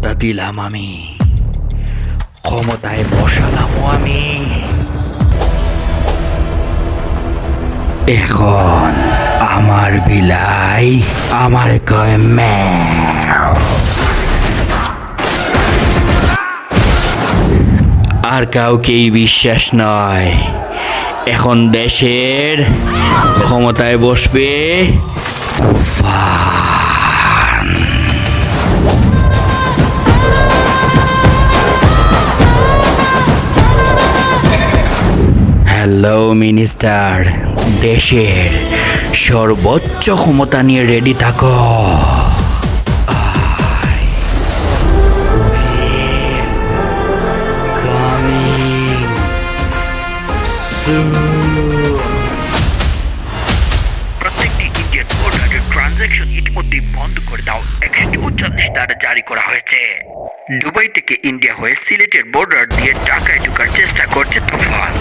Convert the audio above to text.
ক্ষমতা দিলাম আমি, ক্ষমতায় বসালামও আমি। এখন আমার বিলাই আমার কয় ম্যাও। আর কাউকেই বিশ্বাস নয়। এখন দেশের ক্ষমতায় বসবে তুফান। হ্যালো মিনিস্টার, দেশের সর্বোচ্চ ক্ষমতা নিয়ে রেডি থাকো। Coming soon. প্রত্যেকটি ইন্ডিয়ান বর্ডারের ট্রানজ্যাকশন ইতিমধ্যেই বন্ধ করে দাও। 139 ধারা জারি করা হয়েছে। দুবাই থেকে ইন্ডিয়া হয়ে সিলেটের বর্ডার দিয়ে ঢাকায় ঢোকার চেষ্টা করছে তুফান।